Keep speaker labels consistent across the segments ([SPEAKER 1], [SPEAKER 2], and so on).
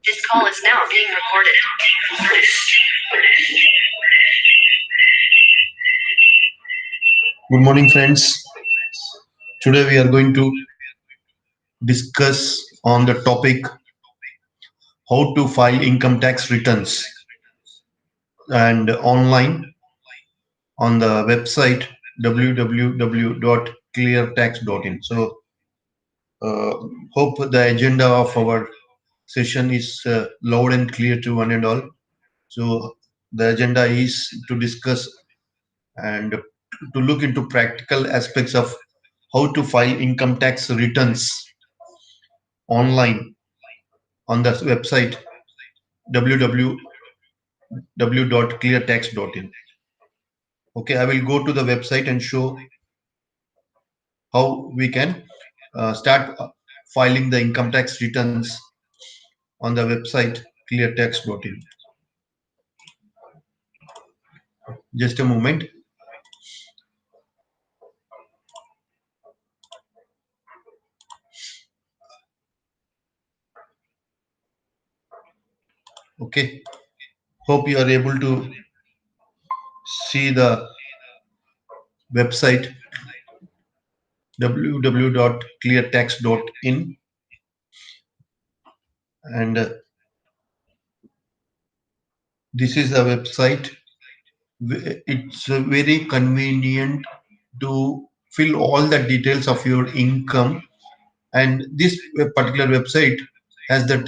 [SPEAKER 1] This call is now being recorded.
[SPEAKER 2] Good morning, friends. Today we are going to discuss on the topic how to file income tax returns and online on the website www.cleartax.in. So, uh, hope the agenda of our session is loud and clear to one and all. So, the agenda is to discuss and to look into practical aspects of how to file income tax returns online on the website www.cleartax.in. Okay, I will go to the website and show how we can start filing the income tax returns on the website cleartax.in. Just a moment. Okay, hope you are able to see the website www.cleartax.in, and this is the website. It's very convenient to fill all the details of your income, and this particular website has that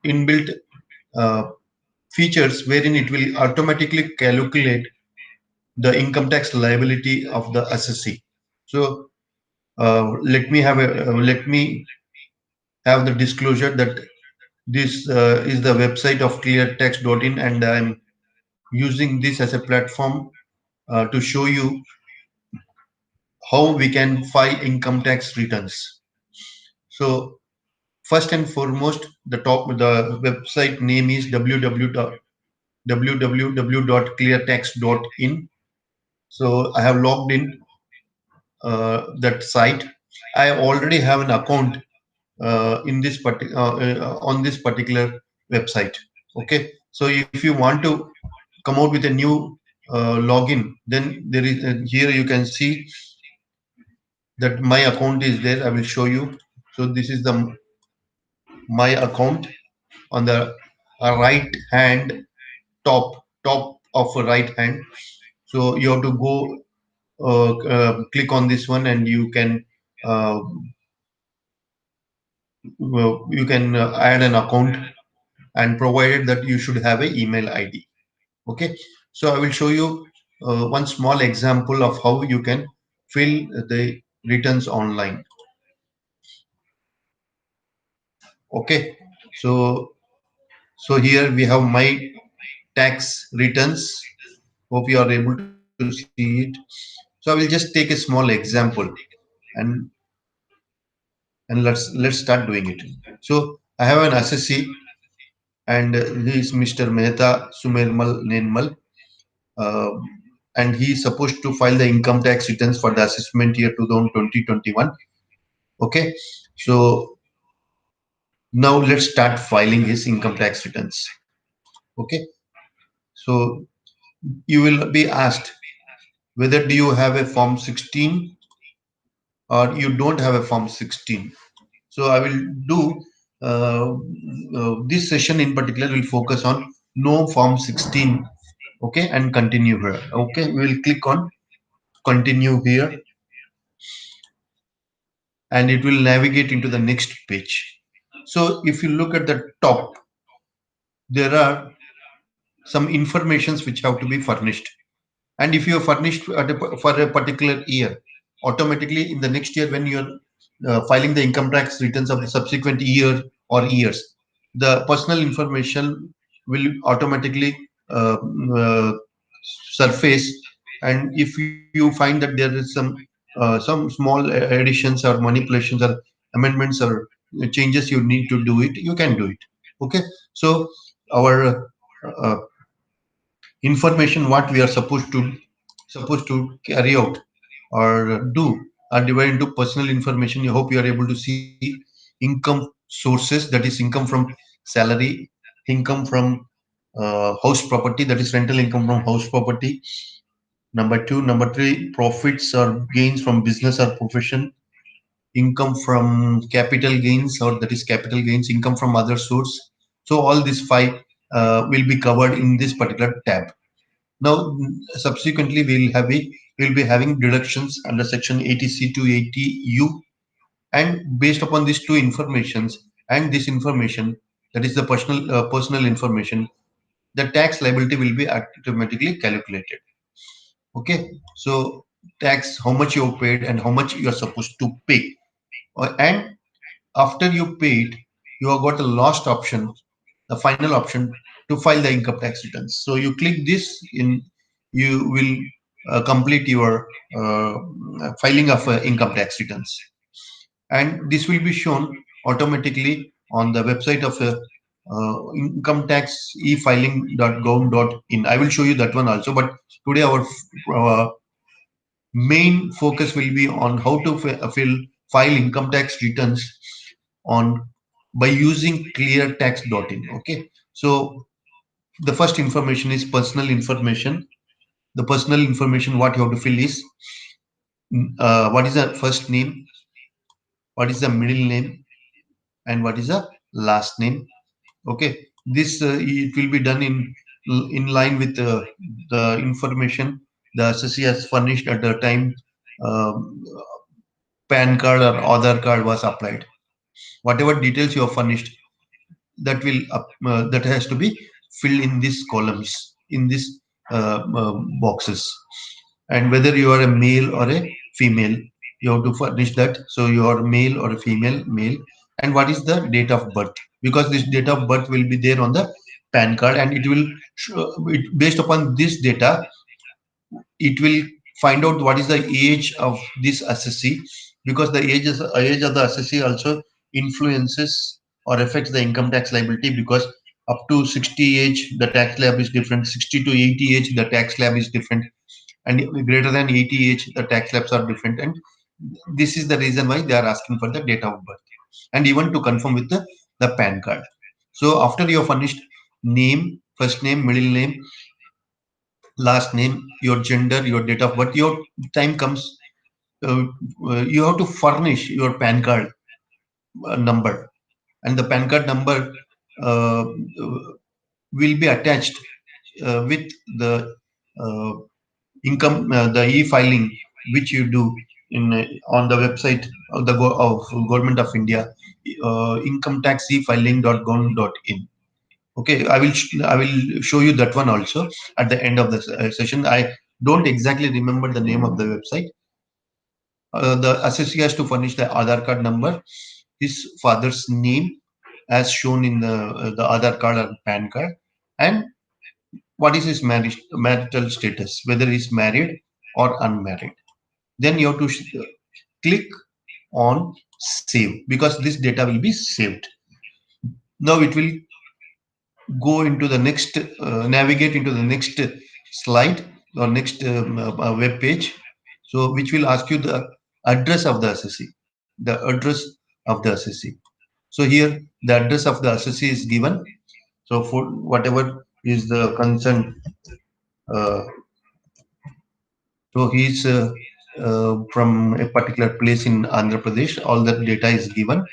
[SPEAKER 2] inbuilt uh, features wherein it will automatically calculate the income tax liability of the assessee. So let me have the disclosure that this is the website of cleartax.in, and I'm using this as a platform to show you how we can file income tax returns. So first and foremost, the website name is www.cleartax.in. So I have logged in that site. I already have an account on this particular website. Okay, so if you want to come out with a new login, then there is here you can see that my account is there. I will show you. So this is the my account on the right hand, top of a right hand. So you have to go click on this one, and uh, you can add an account, and provided that you should have a email ID. Okay, so I will show you one small example of how you can fill the returns online. Okay, so here we have my tax returns. Hope you are able to see it. So I will just take a small example, and let's start doing it. So I have an assessee, and he is Mr. Mehta Sumermal Nenmal, uh, and he is supposed to file the income tax returns for the assessment year 2020-21. Okay, so now let's start filing his income tax returns. Okay, so you will be asked whether do you have a form 16 or you don't have a form 16. So I will do this session in particular will focus on no form 16. Okay, and continue here. Okay, we will click on continue here, and it will navigate into the next page. So if you look at the top, there are some informations which have to be furnished, and if you are furnished for a particular year, automatically in the next year when you are filing the income tax returns of the subsequent year or years, the personal information will automatically uh, uh, surface. And if you find that there is some small additions or manipulations or amendments or changes you need to do it, you can do it. Okay, so our uh, information what we are supposed to carry out or do. are divided into personal information. I hope you are able to see income sources, that is income from salary, income from house property, that is rental income from house property. Number two, number three, profits or gains from business or profession, income from capital gains, or that is capital gains, income from other source. So all these five will be covered in this particular tab. Now, subsequently, we'll be having deductions under section 80C to 80U, and based upon these two informations and this information, that is the personal information, the tax liability will be automatically calculated. Okay, so tax, how much you paid and how much you are supposed to pay. And after you paid, you have got the last option, the final option, to file the income tax returns. So you click this in, you will complete your filing of income tax returns, and this will be shown automatically on the website of income tax efiling.gov.in. I will show you that one also, but today our uh, main focus will be on how to file income tax returns on by using cleartax.in. Okay, so the first information is personal information. The personal information, what you have to fill is what is the first name, what is the middle name, and what is the last name. Okay, this it will be done in line with the information the assessee has furnished at the time um, PAN card or Aadhaar card was applied. Whatever details you have furnished, that has to be filled in these columns, in these boxes. And whether you are a male or a female, you have to furnish that. So you are male or a female, male. And what is the date of birth, because this date of birth will be there on the PAN card, and it will based upon this data, it will find out what is the age of this assessee, because the age of the assessee also influences or affects the income tax liability, because up to 60 age the tax slab is different, 60 to 80 age the tax slab is different, and greater than 80 age the tax slabs are different. And this is the reason why they are asking for the date of birth, and even to confirm with the PAN card. So after you have furnished name, first name, middle name, last name, your gender, your date of birth, your time comes, uh, you have to furnish your PAN card number, and the PAN card number will be attached with the uh, the e-filing which you do in on the website of the of Government of India, income tax e-filing.gov.in. Okay, I will show you that one also at the end of the session. I don't exactly remember the name of the website. The assessee has to furnish the Aadhaar card number, his father's name as shown in the Aadhaar card or PAN card, and what is his marital status, whether he's married or unmarried. Then you have to click on save, because this data will be saved. Now it will go into the next, navigate into the next slide or next web page. So which will ask you the address of the assessee, the address of the assessee. So here the address of the assessee is given. So for whatever is the concern, uh, so he's from a particular place in Andhra Pradesh. All that data is given.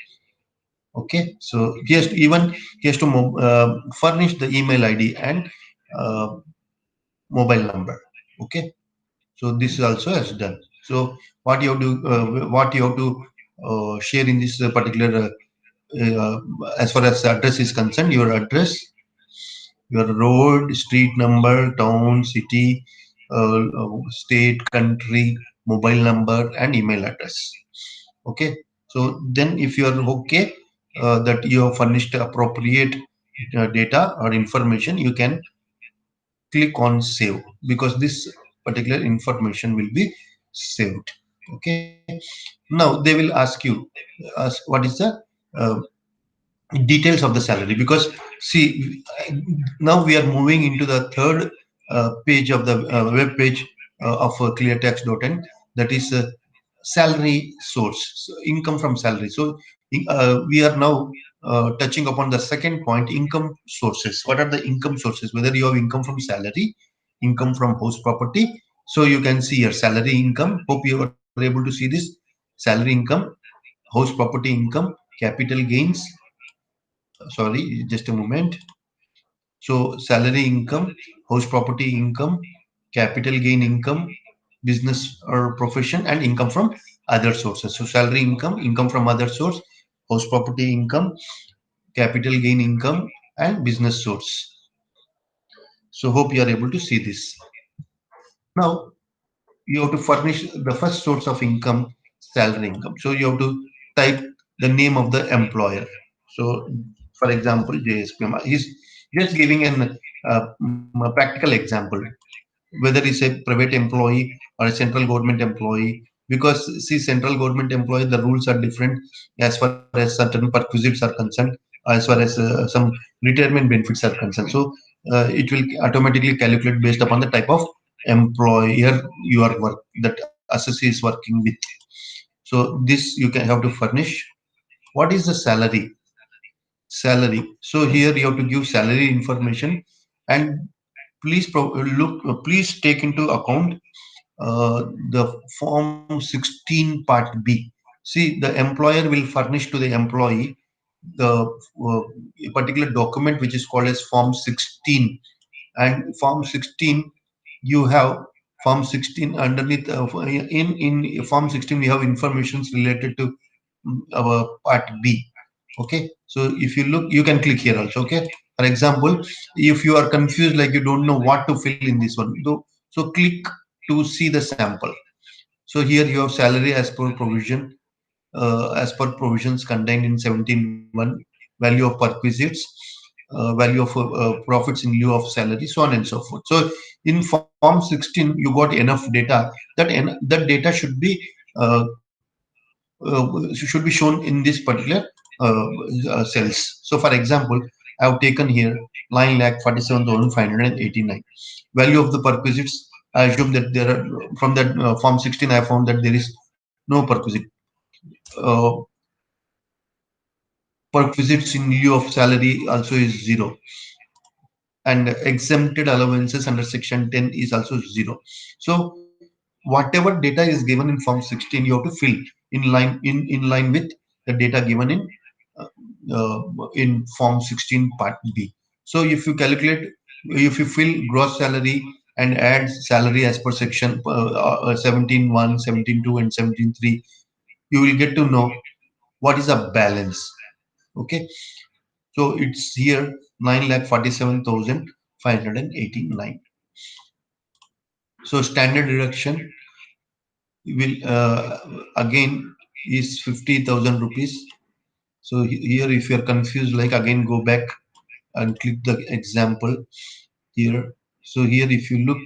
[SPEAKER 2] Okay, so he has to furnish the email ID and uh, mobile number. Okay, so this also is done. So what you have to share in this particular as far as the address is concerned, your address, your road, street number, town, city, state, country, mobile number, and email address. Okay, so then if you are okay that you have furnished appropriate data or information, you can click on save, because this particular information will be saved. Okay, now they will ask you, what is the uh, details of the salary, because see, now we are moving into the third page of the web page of cleartax.in, that is salary source, so income from salary. So we are now touching upon the second point, income sources. What are the income sources? Whether you have income from salary, income from house property. So you can see your salary income. Hope you are able to see this. Salary income, house property income, capital gains. Sorry, just a moment. So salary income, house property income, capital gain income, business or profession, and income from other sources. So salary income, income from other source, house property income, capital gain income, and business source. So hope you are able to see this. Now you have to furnish the first source of income, salary income. So you have to type the name of the employer. So for example, JSPM, he's just giving a practical example, whether it's a private employee or a central government employee, because see, central government employee, the rules are different as far as certain perquisites are concerned, as far as some retirement benefits are concerned. So it will automatically calculate based upon the type of employer you are work that assessee is working with. So this you can have to furnish. What is the salary? So here you have to give salary information, and please take into account the form 16 part B. See, the employer will furnish to the employee the particular document which is called as form 16. And form 16, you have form 16 underneath. In form 16 we have informations related to our part B. Okay, so if you look, you can click here also. Okay, for example, if you are confused, like you don't know what to fill in this one, so click to see the sample. So here you have salary as per provision, as per provisions contained in 17.1, value of perquisites, value of profits in lieu of salary, so on and so forth. So in form 16 you got enough data that that data uh, should be shown in this particular cells. So for example, I have taken here 9,47,589 value of the perquisites. I assume that there are, from that form 16 I found that there is no perquisite. Uh, Perquisites in lieu of salary also is zero, and exempted allowances under section 10 is also zero. So whatever data is given in form 16 you have to fill in line with the data given uh, in form 16 part B. So if you calculate, if you fill gross salary and add salary as per section 17.1, 17.2 and 17.3, you will get to know what is a balance. Okay, so it's here 9,47,589. So standard deduction will again is 50,000 rupees. So here, if you are confused, like again go back and click the example here. So here, if you look,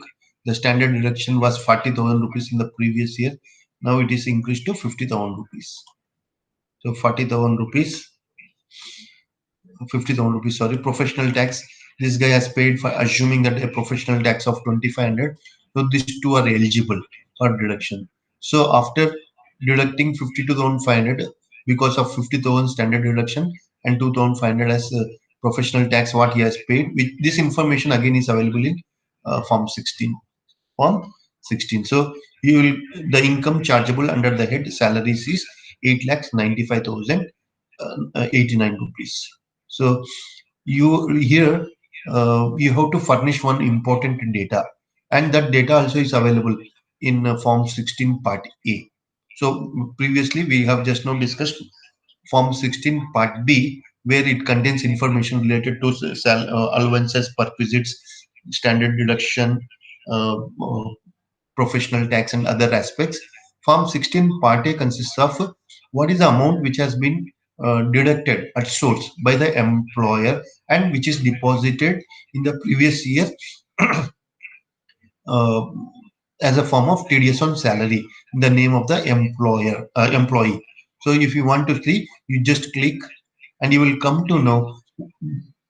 [SPEAKER 2] the standard deduction was 40,000 rupees in the previous year. Now it is increased to 50,000 rupees. So 40,000 rupees, 50,000 rupees, sorry, professional tax. This guy has paid for assuming that a professional tax of 2,500. So these two are eligible for deduction. So after deducting 52,500 because of 50,000 standard deduction and 2,500 as professional tax what he has paid, with this information again is available in form 16. Form 16. So you will, the income chargeable under the head salaries is 8,95,089 rupees. So you here you have to furnish one important data, and that data also is available in form 16 part A. So previously we have just now discussed form 16 part B, where it contains information related to allowances, perquisites, standard deduction, uh, uh, professional tax and other aspects. Form 16 part A consists of what is the amount which has been deducted at source by the employer and which is deposited in the previous year uh, as a form of TDS on salary in the name of the employee. So if you want to see, you just click and you will come to know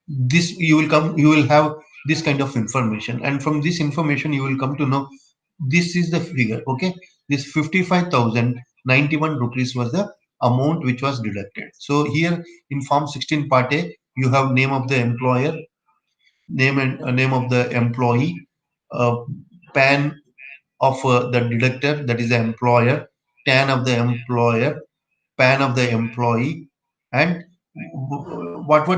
[SPEAKER 2] this. You will have this kind of information, and from this information you will come to know this is the figure. Okay, this 55,000 91 rupees was the amount which was deducted. So here in Form 16 Part A, you have name of the employer, name and name of the employee, uh, PAN of the deductor, that is the employer, TAN of the employer, PAN of the employee, and what were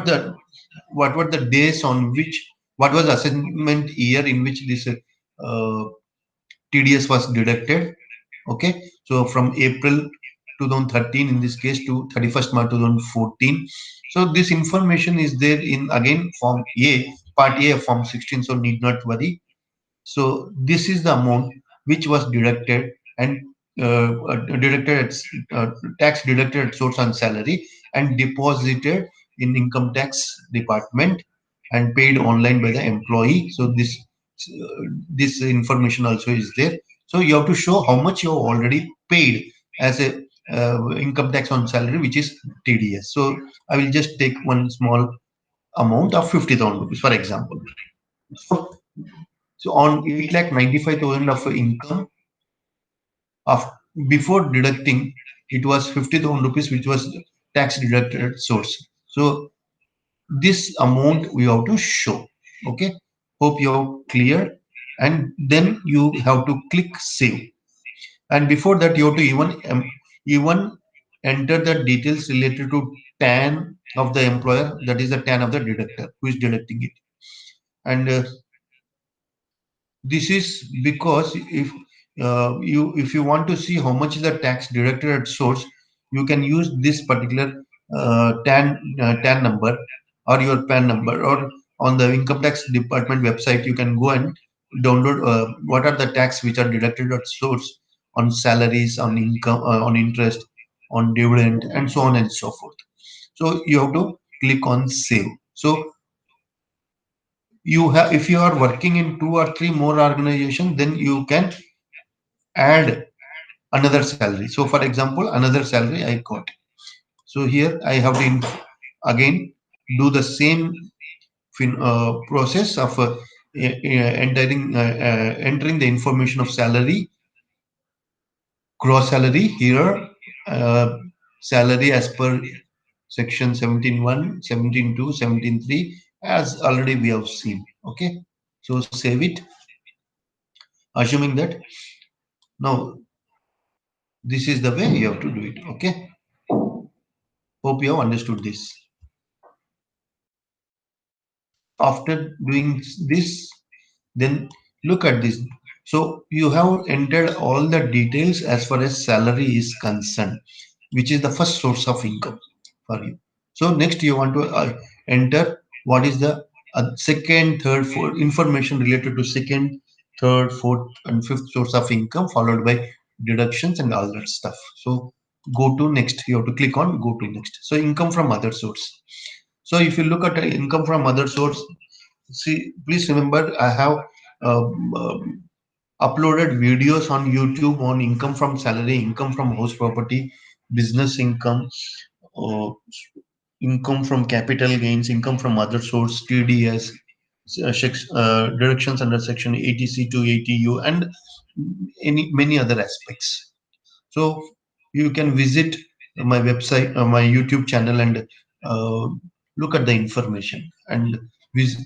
[SPEAKER 2] the days on which, what was the assessment year in which this TDS was deducted. Okay, so from April 2013 in this case to 31st March 2014. So this information is there in again Form A, Part A of Form 16. So need not worry. So this is the amount which was deducted and deducted at tax deducted at source on salary and deposited in income tax department and paid online by the employee. So this information also is there. So you have to show how much you have already paid as a income tax on salary, which is TDS. So I will just take one small amount of 50,000 rupees, for example. So so on 8,95,000 of income of before deducting, it was 50,000 rupees, which was tax deducted source. So this amount we have to show. Okay. Hope you have clear. And then you have to click save. And before that, you have to even enter the details related to TAN of the employer, that is the TAN of the deductor who is deducting it. And this is because if you want to see how much is the tax deducted at source, you can use this particular TAN number or your PAN number, or on the income tax department website you can go and download what are the tax which are deducted at source on salaries, on income, on interest, on dividend, and so on and so forth. So you have to click on save. So you have, if you are working in two or three more organizations, then you can add another salary. So for example, another salary I got. So here I have to again do the same process of entering the information of salary, gross salary here, uh, salary as per section 17.1, 17.2, 17.3, as already we have seen. Okay, so save it, assuming that now this is the way you have to do it. Okay, hope you have understood this. After doing this, then look at this. So you have entered all the details as far as salary is concerned, which is the first source of income for you. So next you want to enter what is the second, third, fourth information related to second, third, fourth, and fifth source of income, followed by deductions and all that stuff. So go to next. You have to click on go to next. So income from other source. So if you look at income from other source, see, please remember I have uploaded videos on YouTube on income from salary, income from house property, business income, uh, income from capital gains, income from other source, TDS, deductions under section 80C to 80U, and many other aspects. So you can visit my website, my YouTube channel, and uh, look at the information and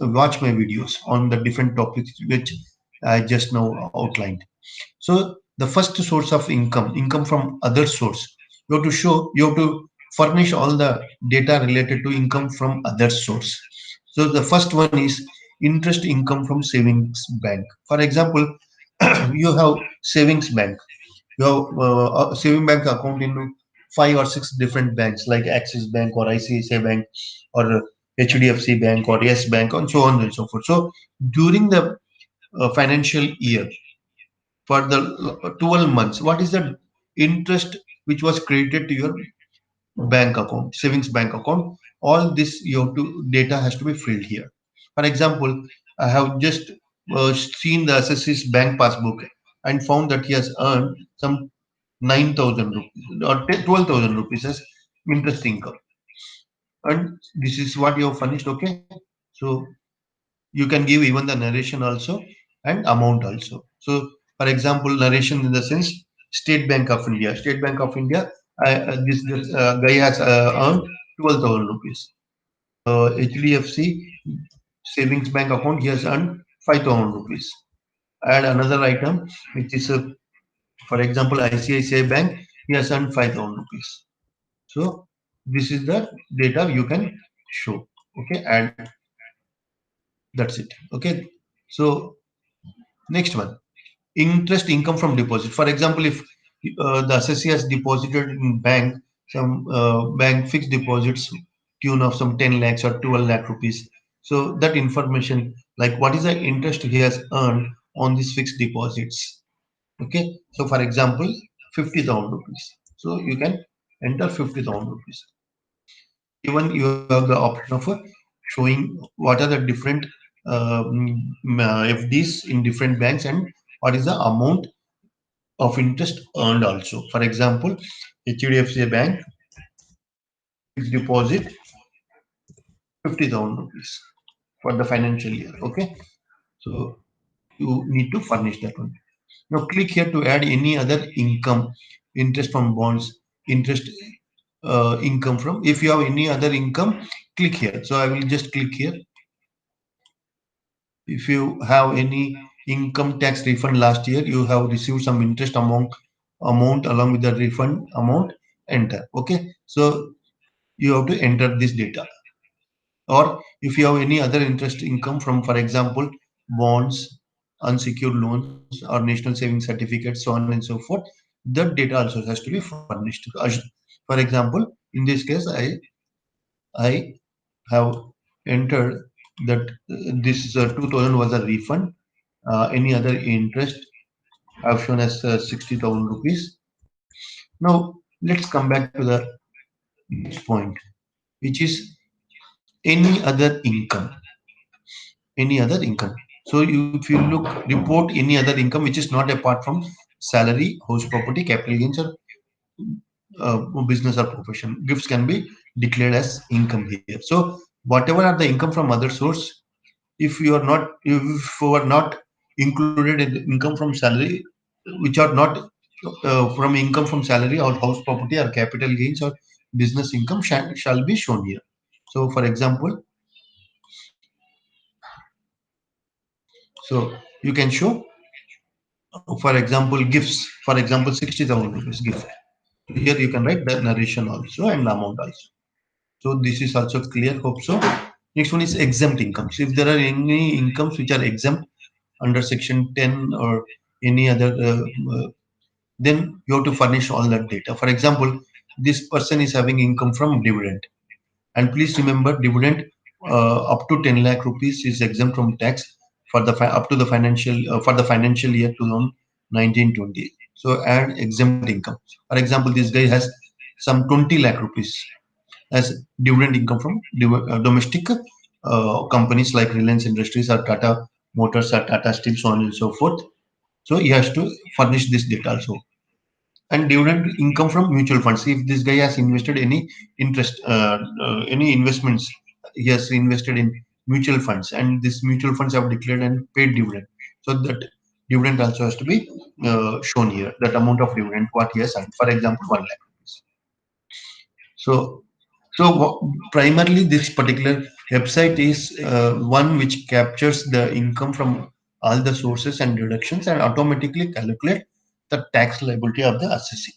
[SPEAKER 2] watch my videos on the different topics which I just now outlined. So the first source of income, income from other source, you have to furnish all the data related to income from other source. So the first one is interest income from savings bank. For example, you have savings bank, you have a saving bank account in five or six different banks like Axis Bank or ICICI Bank or HDFC Bank or Yes Bank and so on and so forth. So during the financial year, for the 12 months, what is the interest which was credited to your bank account, savings bank account? All this you have to data has to be filled here. For example, I have just seen the assessor's bank passbook and found that he has earned some 9,000 rupees or 12,000 rupees as interest income, and this is what you have furnished. Okay, so you can give even the narration also and amount also. So for example, narration in the sense, State Bank of India. State Bank of India, this guy has earned 12,000 rupees. HDFC Savings Bank account, he has earned 5,000 rupees. Add another item, which is, for example, ICICI Bank, he has earned 5,000 rupees. So this is the data you can show. Okay, and that's it. Okay, so next one, interest income from deposit. For example, if the assessee has deposited in bank some bank fixed deposits tune of some 10 lakhs or 12 lakh rupees, so that information, like what is the interest he has earned on these fixed deposits. Okay, so for example, 50,000 rupees, so you can enter 50,000 rupees. Even you have the option of showing what are the different FDs in different banks and what is the amount of interest earned also. For example, HDFC Bank fixed deposit 50,000 rupees for the financial year. Okay, so you need to furnish that one. Now click here to add any other income, interest from bonds, interest income from. If you have any other income, click here. So I will just click here. If you have any income tax refund last year, you have received some interest amount along with the refund amount, enter. Okay, so you have to enter this data. Or if you have any other interest income from, for example, bonds, unsecured loans, or national savings certificates, so on and so forth, that data also has to be furnished. For example, in this case, I have entered that this 2000 was a refund. Any other interest I've shown as 60,000 rupees. Now let's come back to the next point, which is any other income. Any other income. So if you look, report any other income which is not apart from salary, house property, capital gains, or business or profession. Gifts can be declared as income here. So whatever are the income from other source, if you are not included in the income from salary, which are not from income from salary or house property or capital gains or business income shall be shown here. So for example, so you can show, for example, gifts. For example, 60,000 rupees gift. Here you can write the narration also and the amount also. So this is also clear. Hope so. Next one is exempt incomes. If there are any incomes which are exempt under section 10 or any other, then you have to furnish all that data. For example, this person is having income from dividend. And please remember, dividend up to 10 lakh rupees is exempt from tax for the up to the financial year 2019-20. So add exempt income. For example, this guy has some 20 lakh rupees as dividend income from domestic companies like Reliance Industries or Tata Motors or Tata Steel, so on and so forth. So he has to furnish this data also. And dividend income from mutual funds. If this guy has invested any investments, he has invested in mutual funds, and these mutual funds have declared and paid dividend. So that dividend also has to be shown here. That amount of dividend what he has earned. For example, 1 lakh rupees. So primarily this particular website is one which captures the income from all the sources and deductions and automatically calculate the tax liability of the assessee.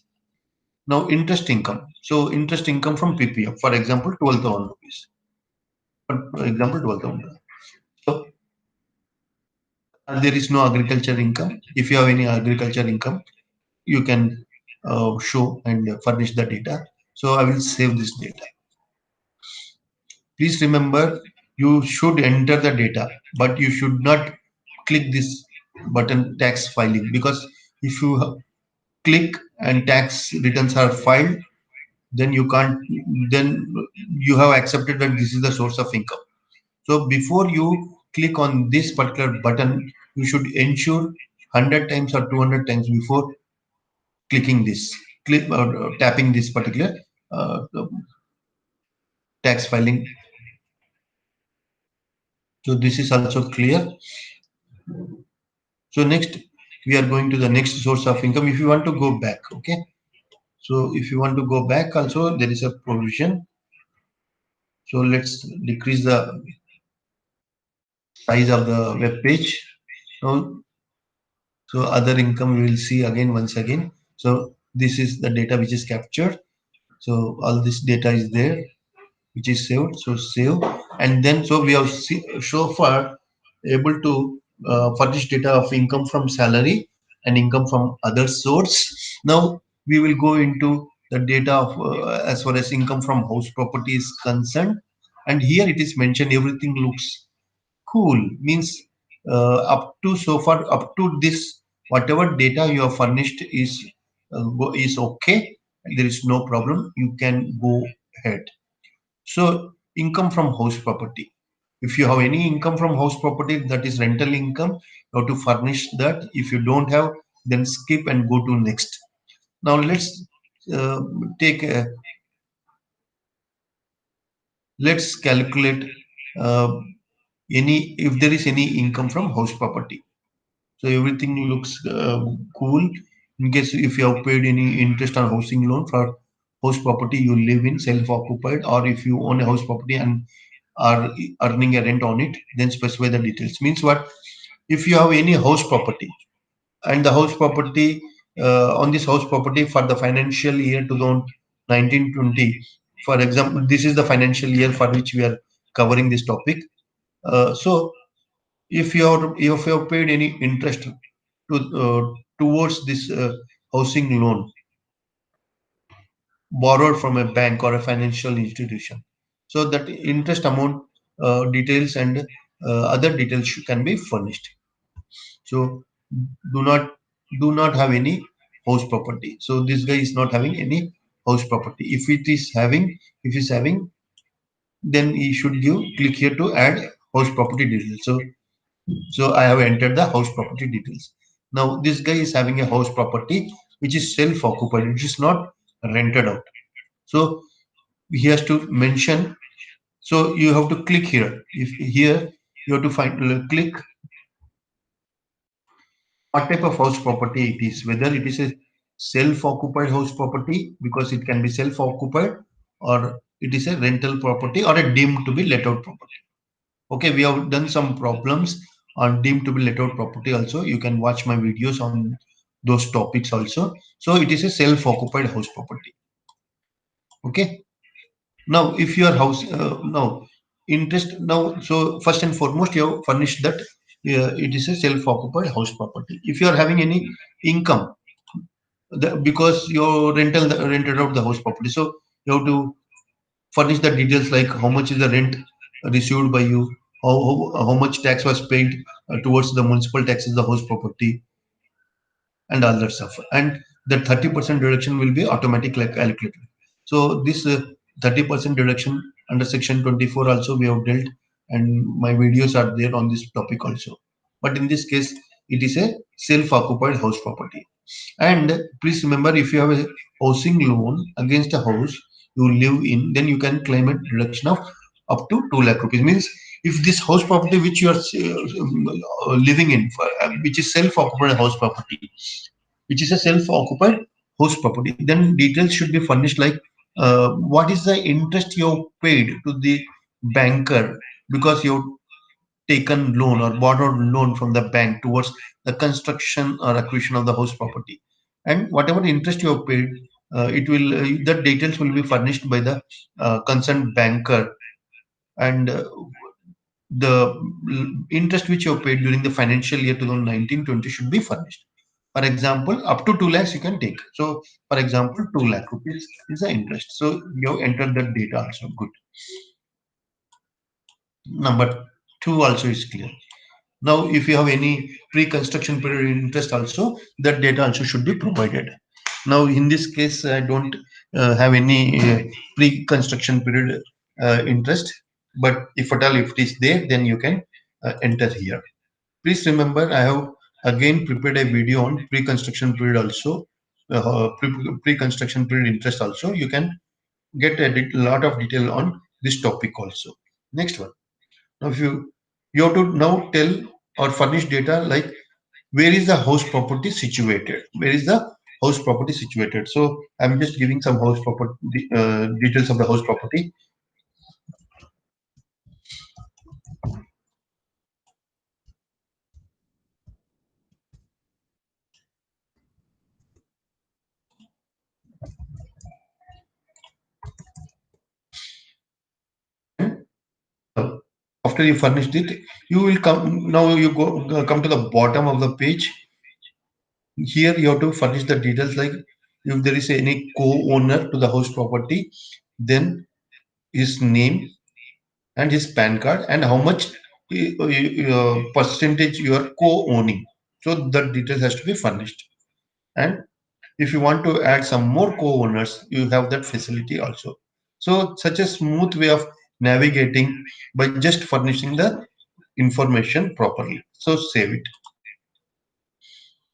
[SPEAKER 2] Now interest income. So interest income from PPF, for example, 12,000 rupees. For example, 12,000. So there is no agriculture income. If you have any agriculture income, you can show and furnish the data. So I will save this data. Please remember, you should enter the data, but you should not click this button tax filing, because if you click and tax returns are filed, then you can't, then you have accepted that this is the source of income. So before you click on this particular button, you should ensure 100 times or 200 times before clicking this, click or tapping this particular uh, tax filing. So this is also clear. So next, we are going to the next source of income. If you want to go back, okay, so if you want to go back also, there is a provision. So let's decrease the size of the web page. Now, so other income we will see again once again. So this is the data which is captured. So all this data is there, which is saved. So save, and then so we have so far able to furnish data of income from salary and income from other source. Now we will go into the data of as far as income from house property is concerned, and here it is mentioned everything looks cool, means up to so far up to this whatever data you have furnished is okay, there is no problem, you can go ahead. So income from house property. If you have any income from house property, that is rental income, you have to furnish that. If you don't have, then skip and go to next. Now uh, take a, let's calculate uh, any if there is any income from house property. So everything looks cool. In case if you have paid any interest on housing loan for house property you live in self-occupied, or if you own a house property and are earning a rent on it, then specify the details. Means what? If you have any house property and the house property on this house property for the financial year 2019-20, for example, this is the financial year for which we are covering this topic. So if you have paid any interest to towards this housing loan borrowed from a bank or a financial institution, so that interest amount details and other details can be furnished. So do not do not have any house property. So this guy is not having any house property. If he's having, then he should give click here to add house property details. So I have entered the house property details. Now this guy is having a house property which is self-occupied, which is not rented out. So he has to mention. So you have to click here. If here you have to click what type of house property it is, whether it is a self-occupied house property because it can be self-occupied, or it is a rental property or a deemed to be let out property. Okay, we have done some problems on deemed to be let out property also. You can watch my videos on those topics also. So it is a self-occupied house property. Okay. Now, if your house now interest now, so first and foremost, you have furnished that it is a self-occupied house property. If you are having any income, because you rented out the house property, so you have to furnish the details like how much is the rent received by you, how much tax was paid towards the municipal taxes, the house property, and all that stuff. And that 30% deduction will be automatically calculated. So this 30% deduction under section 24 also we have dealt, and my videos are there on this topic also. But in this case, it is a self-occupied house property. And please remember, if you have a housing loan against a house you live in, then you can claim a deduction of up to 2 lakh rupees. Means if this house property which you are living in, which is self-occupied house property, which is a self-occupied house property, then details should be furnished like what is the interest you paid to the banker because you taken loan or borrowed loan from the bank towards the construction or acquisition of the house property, and whatever interest you have paid, it will the details will be furnished by the concerned banker, and the interest which you have paid during the financial year 2019-20 should be furnished. For example, up to 2 lakhs you can take. So, for example, 2 lakh rupees is the interest. So, you have entered that data also. Good. Number two also is clear. Now, if you have any pre-construction period interest also, that data also should be provided. Now, in this case, I don't have any pre-construction period interest, but if at all if it is there, then you can enter here. Please remember, I have again prepared a video on pre-construction period also, pre-construction period interest also. You can get a lot of detail on this topic also. Next one. Now, if you have to now tell or furnish data like where is the house property situated? Where is the house property situated? So I'm just giving some house property details of the house property. Uh, After you furnished it, you will come now. You go come to the bottom of the page. Here you have to furnish the details like if there is any co-owner to the house property, then his name and his PAN card and how much percentage you are co-owning. So that details has to be furnished. And if you want to add some more co-owners, you have that facility also. So such a smooth way of navigating by just furnishing the information properly. So save it.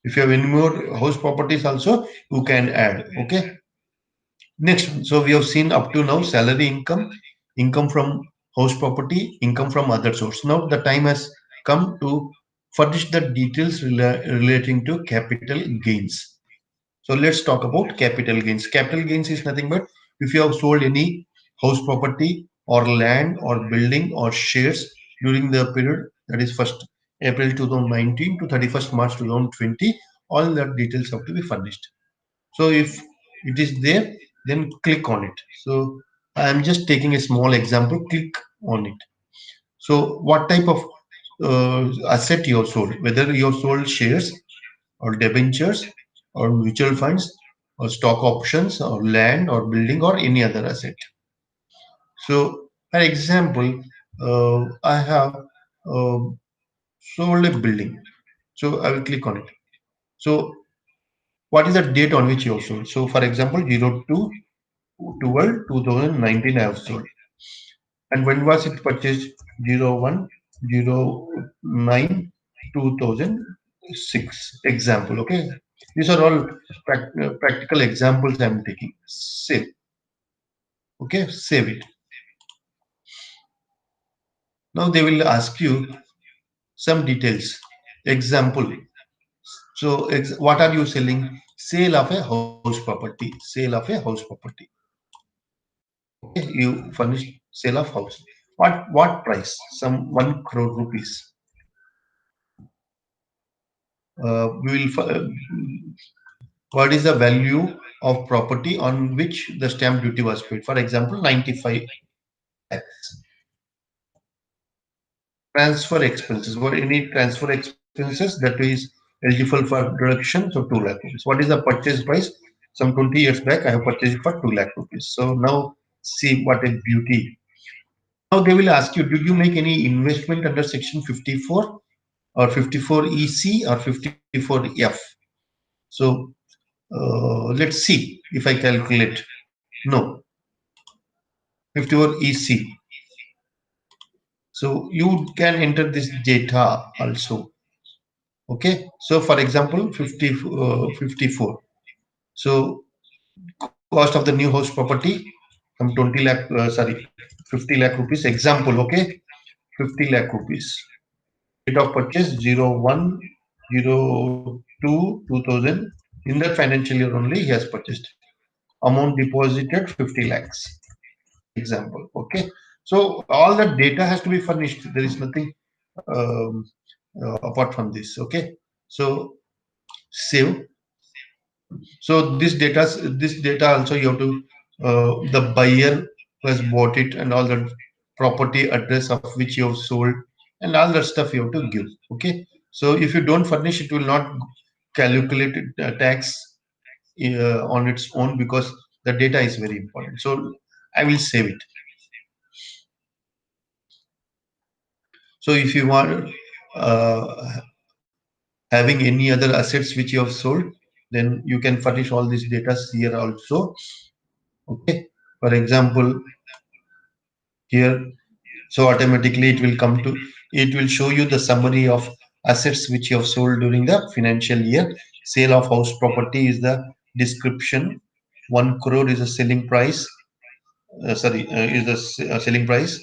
[SPEAKER 2] If you have any more house properties also, you can add. Okay. Next one. So we have seen up to now salary income, income from house property, income from other source. Now the time has come to furnish the details relating to capital gains. So let's talk about capital gains. Capital gains is nothing but if you have sold any house property or land or building or shares during the period that is 1st April 2019 to 31st March 2020, all the details have to be furnished. So if it is there, then click on it. So I am just taking a small example. Click on it. So what type of asset you have sold? Whether you have sold shares or debentures or mutual funds or stock options or land or building or any other asset. So, for example, I have uh, sold a building. So I will click on it. So what is the date on which you have sold? So for example, 02/12/2019 I have sold. And when was it purchased? 01/09/2006. Example. Okay. These are all practical examples I'm taking. Save. Okay. Save it. Now they will ask you some details. Example. So what are you selling? Sale of a house property. Sale of a house property. Okay. You furnish sale of house. What price? Some 1 crore rupees. We will what is the value of property on which the stamp duty was paid? For example, 95 lakhs. Transfer expenses. What any transfer expenses that is eligible for deduction? So 2 lakh rupees. What is the purchase price? Some 20 years back, I have purchased it for 2 lakh rupees. So now see what a beauty. Now they will ask you, did you make any investment under section 54 or 54 EC or 54 F? So let's see if I calculate. No, 54 EC. So you can enter this data also. Okay. So for example, 54. So cost of the new house property, some 20 lakh, sorry, 50 lakh rupees. Example. Okay. 50 lakh rupees. Date of purchase 01/02/2000. In that financial year only he has purchased. Amount deposited 50 lakhs. Example. Okay. So all the data has to be furnished. There is nothing um, apart from this. Okay. So save. So this data also you have to the buyer who has bought it and all the property address of which you have sold and all that stuff you have to give. Okay. So if you don't furnish, it will not calculate tax on its own because the data is very important. So I will save it. So if you want uh, having any other assets which you have sold, then you can furnish all these data here also. Okay. For example, here, so automatically it will show you the summary of assets which you have sold during the financial year. Sale of house property is the description. 1 crore is the selling price. Is the selling price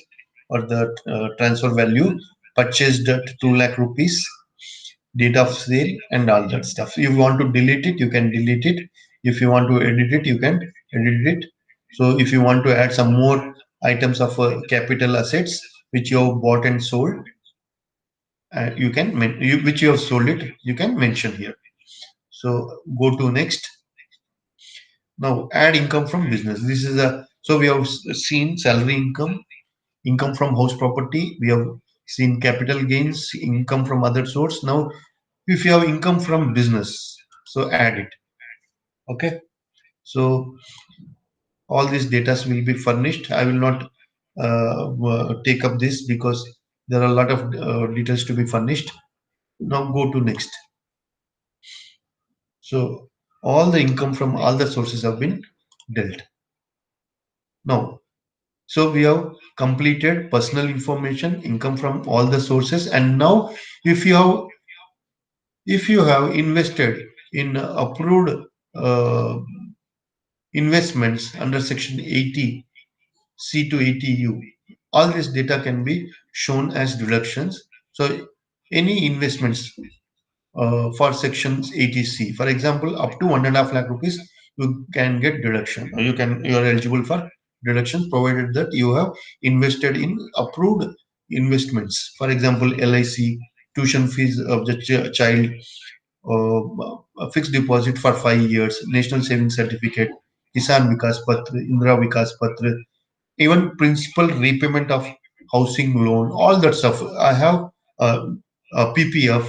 [SPEAKER 2] or the transfer value. Purchased at 2 lakh rupees. date of sale, and all that stuff. If you want to delete it, you can delete it. If you want to edit it, you can edit it. So if you want to add some more items of capital assets which you have bought and sold, you can which you have sold it, you can mention here. So go to next. Now add income from business. This is a, so we have seen salary income, income from house property. We have seen capital gains, income from other source. Now, if you have income from business, so add it. Okay. So all these data will be furnished. I will not take up this because there are a lot of details to be furnished. Now go to next. So all the income from all the sources have been dealt. Now, so we have completed personal information, income from all the sources, and now if you have, if you have invested in approved uh, investments under section 80 C to 80U, all this data can be shown as deductions. So any investments for sections 80C, for example, up to 1.5 lakh rupees, you can get deduction. You are eligible for deductions provided that you have invested in approved investments. For example, LIC, tuition fees of the child, a fixed deposit for 5 years, national savings certificate, Kisan Vikas Patra, Indra Vikas Patra, even principal repayment of housing loan, all that stuff. I have uh, a PPF,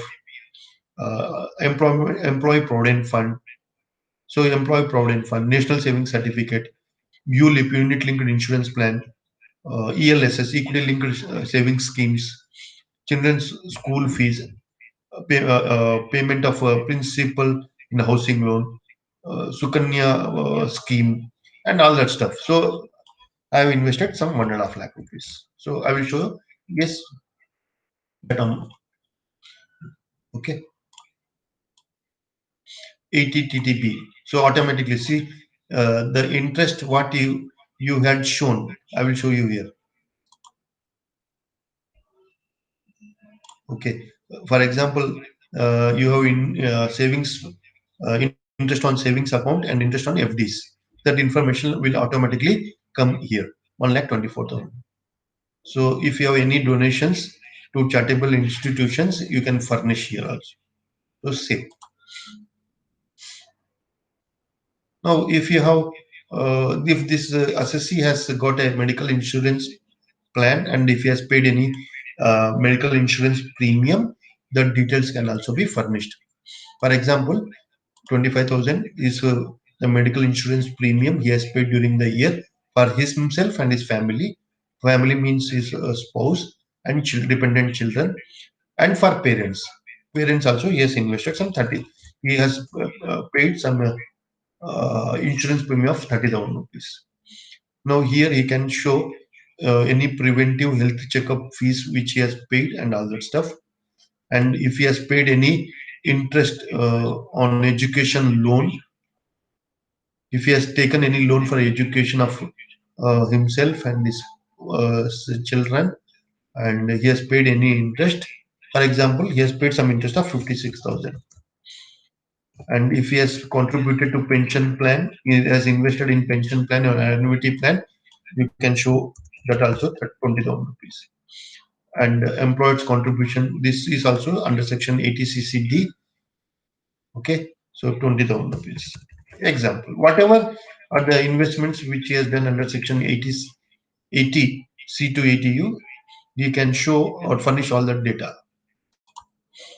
[SPEAKER 2] employee provident fund. So employee provident fund, national savings certificate, ULIP, unit linked insurance plan, ELSS, equity linked savings schemes, children's school fees, payment of principal in housing loan, Sukanya scheme, and all that stuff. So I have invested some 1.5 lakh rupees. So I will show you. Yes, that okay, 80 TTP. So automatically see the interest what you had shown. I will show you here. Okay. For example, you have in savings interest on savings account and interest on FDs. That information will automatically come here. 1,24,000. So if you have any donations to charitable institutions, you can furnish here also. So save. Now, if you have, if this assessee has got a medical insurance plan and if he has paid any medical insurance premium, the details can also be furnished. For example, 25,000 is the medical insurance premium he has paid during the year for himself and his family. Family means his spouse and dependent children, and for parents. Parents also he has invested some 30. He has paid some insurance premium of 30,000 rupees. Now here he can show any preventive health checkup fees which he has paid and all that stuff. And if he has paid any interest on education loan, if he has taken any loan for education of himself and his children, and he has paid any interest, for example, he has paid some interest of 56,000. And if he has contributed to pension plan, he has invested in pension plan or annuity plan, you can show that also 20,000 rupees. And employer's contribution, this is also under section 80CCD. Okay, so 20,000 rupees. Example, whatever are the investments which he has done under section 80 C to 80U, you can show or furnish all that data.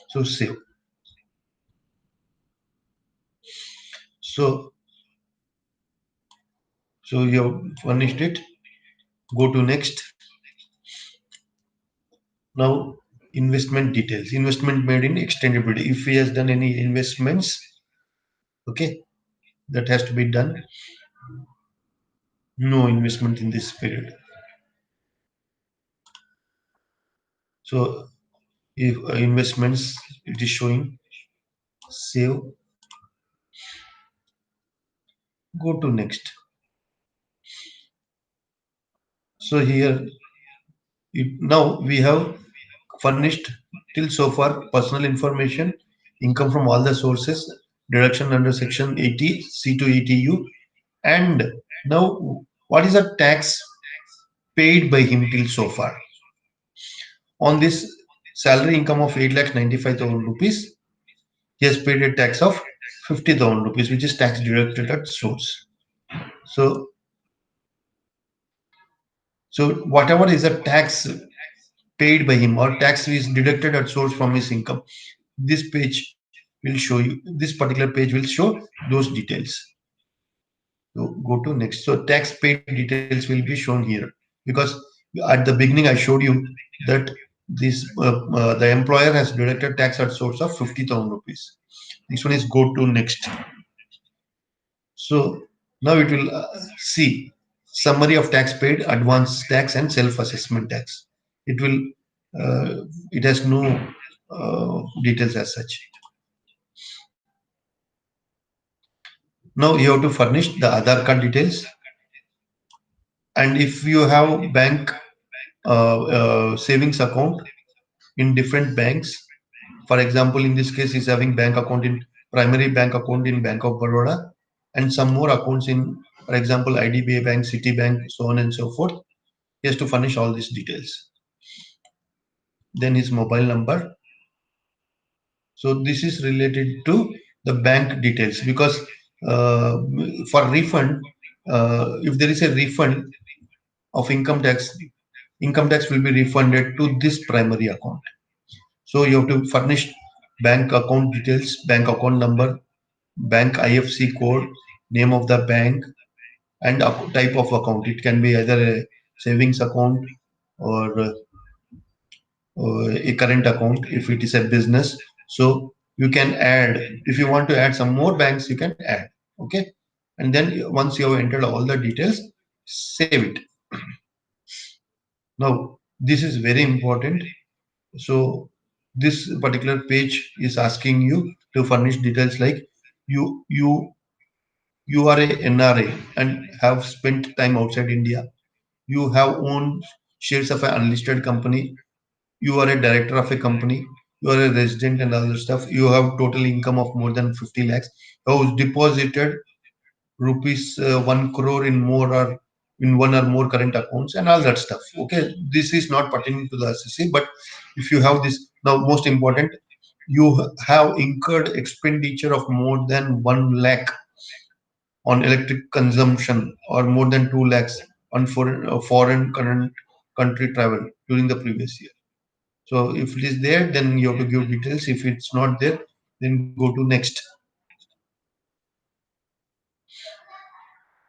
[SPEAKER 2] So save. So you have furnished it. Go to next. Now investment details. Investment made in extendability. If he has done any investments, okay, that has to be done. No investment in this period. So if investments, it is showing. Save. Go to next. So here now we have furnished till so far personal information, income from all the sources, deduction under section 80 C2 ETU, and now what is the tax paid by him till so far on this salary income of 8,95,000 rupees. He has paid a tax of 50,000 rupees, which is tax deducted at source. So, so whatever is a tax paid by him or tax is deducted at source from his income, this page will show you. This particular page will show those details. So go to next. So tax paid details will be shown here because at the beginning I showed you that this the employer has deducted tax at source of 50,000 rupees. Next one is go to next. So now it will see summary of tax paid, advance tax, and self-assessment tax. It will it has no details as such. Now you have to furnish the Aadhaar card details, and if you have bank savings account in different banks, for example, in this case, he's having bank account in primary bank account in Bank of Baroda, and some more accounts in, for example, IDBI Bank, Citibank, so on and so forth. He has to furnish all these details. Then his mobile number. So this is related to the bank details because uh, for refund, if there is a refund of income tax will be refunded to this primary account. So you have to furnish bank account details, bank account number, bank IFC code, name of the bank, and type of account. It can be either a savings account or a current account if it is a business. So you can add, if you want to add some more banks, you can add. Okay. And then once you have entered all the details, save it. Now, this is very important. So this particular page is asking you to furnish details like you you you are a NRA and have spent time outside India. You have owned shares of an unlisted company. You are a director of a company. You are a resident and other stuff. You have total income of more than 50 lakhs. You have deposited rupees 1 crore in more or in one or more current accounts and all that stuff. Okay, this is not pertaining to the SSC, but if you have this, now most important, you have incurred expenditure of more than 1 lakh on electric consumption or more than 2 lakhs on foreign current country travel during the previous year. So if it is there, then you have to give details. If it's not there, then go to next.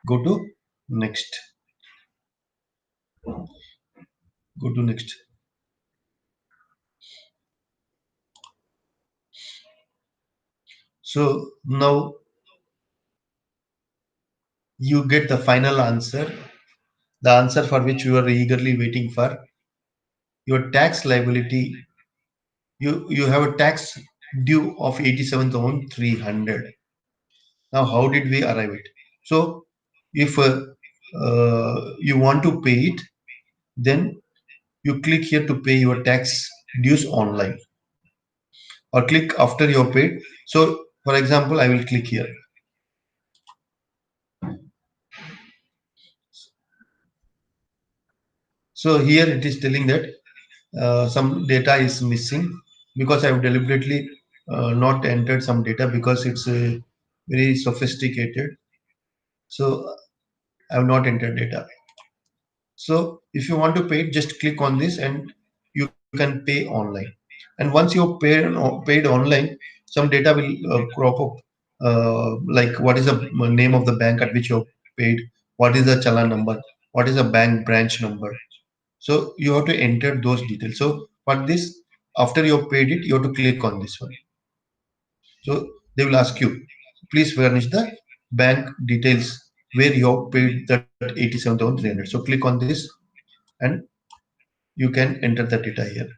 [SPEAKER 2] Go to next. Go to next. So now you get the final answer, the answer for which you are eagerly waiting for. Your tax liability, you have a tax due of 87,300. Now, how did we arrive it? So, if you want to pay it, then you click here to pay your tax dues online, or click after you have paid. So, for example, I will click here. So here it is telling that some data is missing because I have deliberately not entered some data because it's very sophisticated. So I have not entered data. So if you want to pay it, just click on this and you can pay online. And once you paid online, some data will crop up, like what is the name of the bank at which you have paid, what is the challan number, what is the bank branch number. So you have to enter those details. So for this, after you have paid it, you have to click on this one. So they will ask you, please furnish the bank details where you have paid that 87,300. So click on this and you can enter the data here.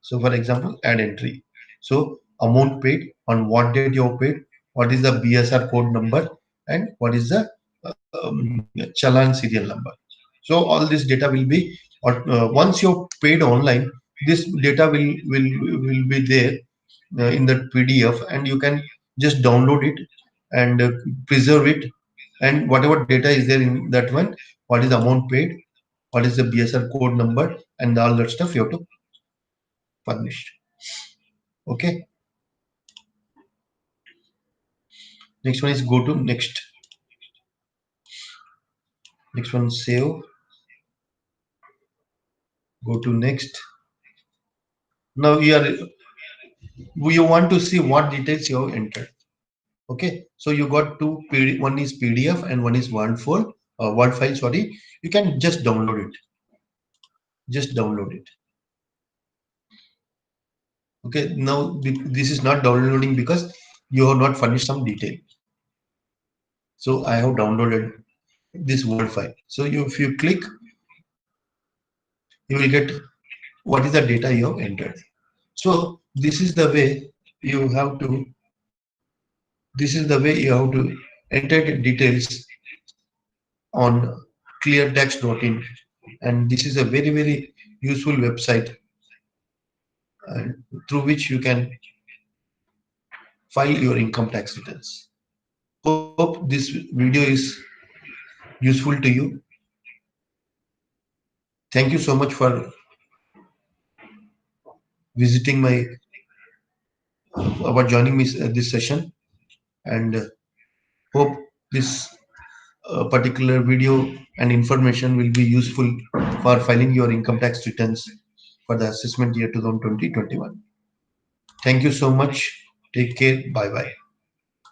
[SPEAKER 2] So for example, add entry. So amount paid, on what date you have paid, what is the BSR code number, and what is the challan serial number. So all this data will be, once you have paid online, this data will be there in that PDF, and you can just download it and preserve it, and whatever data is there in that one, what is the amount paid, what is the BSR code number, and all that stuff you have to furnish. Okay. Next one is go to next. Next one, save. Go to next. Now you want to see what details you have entered. Okay, so you got two one is PDF and one is Word file. Sorry, you can just download it. Just download it. Okay, now this is not downloading because you have not furnished some detail. So I have downloaded this Word file. So if you click, you will get what is the data you have entered. So this is the way you have to. This is the way you have to enter the details on cleartax.in, and this is a very useful website through which you can file your income tax returns. Hope this video is useful to you. Thank you so much for visiting my about joining me this session, and hope this particular video and information will be useful for filing your income tax returns for the assessment year 2020-21. Thank you so much. Take care. Bye bye.